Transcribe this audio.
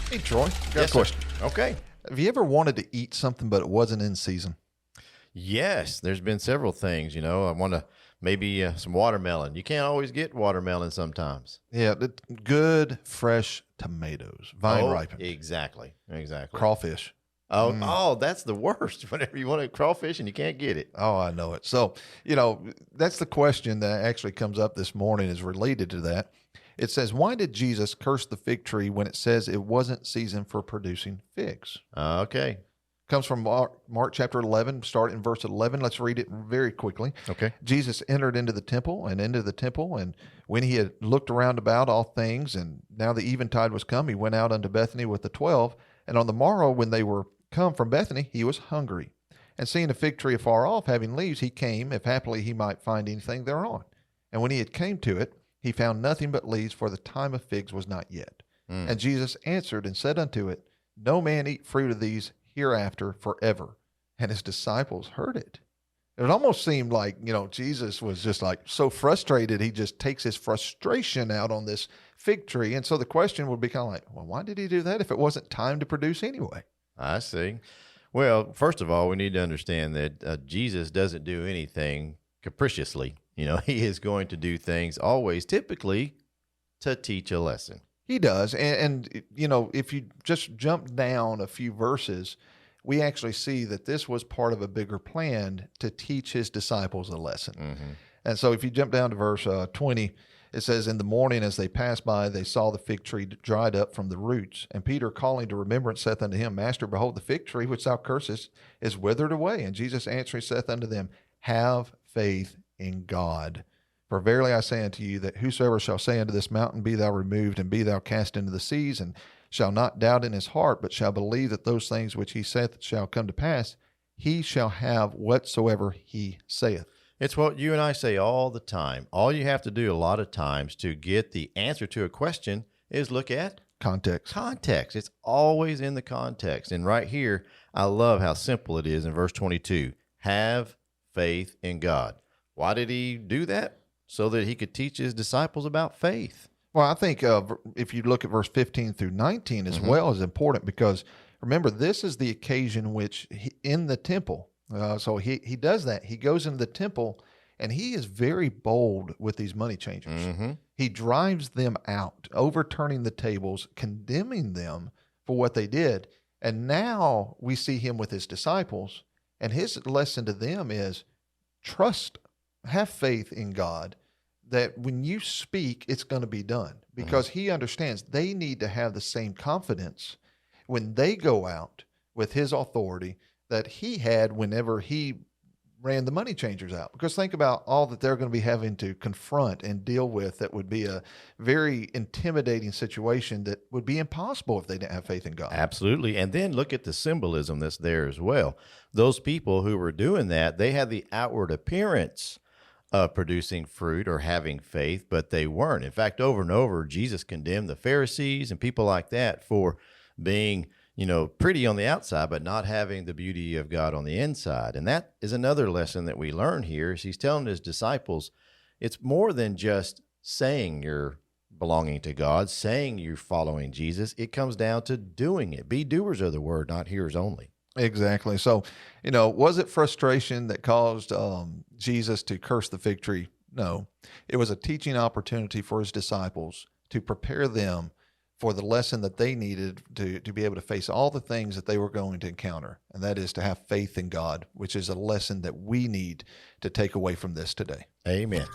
Hey, Troy, got a Yes, sir. question. Okay. Have you ever wanted to eat something but it wasn't in season? Yes, there's been several things. I want to maybe some watermelon. You can't always get watermelon sometimes. Yeah, good fresh tomatoes, vine Oh, ripened, exactly. Exactly. crawfish. Oh, Mm. oh, that's the worst. Whenever you want a crawfish and you can't get it. Oh, I know it. So, that's the question that actually comes up this morning is related to that. It says, why did Jesus curse the fig tree when it says it wasn't season for producing figs? Okay. Comes from Mark chapter 11, start in verse 11. Let's read it very quickly. Okay. Jesus entered into the temple, and when he had looked around about all things, and now the eventide was come, he went out unto Bethany with the 12. And on the morrow, when they were come from Bethany, he was hungry. And seeing a fig tree afar off, having leaves, he came, if haply he might find anything thereon. And when he had came to it, he found nothing but leaves, for the time of figs was not yet. Mm. And Jesus answered and said unto it, No man eat fruit of these hereafter forever. And his disciples heard it. It almost seemed like, Jesus was just like so frustrated. He just takes his frustration out on this fig tree. And so the question would be kind of like, well, why did he do that if it wasn't time to produce anyway? I see. Well, first of all, we need to understand that Jesus doesn't do anything capriciously. He is going to do things always, typically, to teach a lesson. He does. And if you just jump down a few verses, we actually see that this was part of a bigger plan to teach his disciples a lesson. Mm-hmm. And so if you jump down to verse 20, it says, In the morning as they passed by, they saw the fig tree dried up from the roots. And Peter, calling to remembrance, saith unto him, Master, behold, the fig tree which thou cursest is withered away. And Jesus answering saith unto them, Have faith in God. For verily I say unto you, that whosoever shall say unto this mountain, Be thou removed, and be thou cast into the seas, and shall not doubt in his heart, but shall believe that those things which he saith shall come to pass, he shall have whatsoever he saith. It's what you and I say all the time. All you have to do a lot of times to get the answer to a question is look at Context. context. It's always in the context. And right here, I love how simple it is in verse 22. Have faith in God. Why did he do that? So that he could teach his disciples about faith. Well, I think if you look at verse 15 through 19 as well is important, because remember, this is the occasion which in the temple, so he does that. He goes into the temple and he is very bold with these money changers. Mm-hmm. He drives them out, overturning the tables, condemning them for what they did. And now we see him with his disciples, and his lesson to them is trust, have faith in God, that when you speak, it's going to be done, because he understands they need to have the same confidence when they go out with his authority that he had whenever he ran the money changers out. Because think about all that they're going to be having to confront and deal with. That would be a very intimidating situation that would be impossible if they didn't have faith in God. Absolutely. And then look at the symbolism that's there as well. Those people who were doing that, they had the outward appearance of producing fruit or having faith, but they weren't. In fact, over and over, Jesus condemned the Pharisees and people like that for being, pretty on the outside, but not having the beauty of God on the inside. And that is another lesson that we learn here is he's telling his disciples, it's more than just saying you're belonging to God, saying you're following Jesus. It comes down to doing it. Be doers of the word, not hearers only. Exactly. So, was it frustration that caused Jesus to curse the fig tree? No, it was a teaching opportunity for his disciples to prepare them for the lesson that they needed to be able to face all the things that they were going to encounter. And that is to have faith in God, which is a lesson that we need to take away from this today. Amen.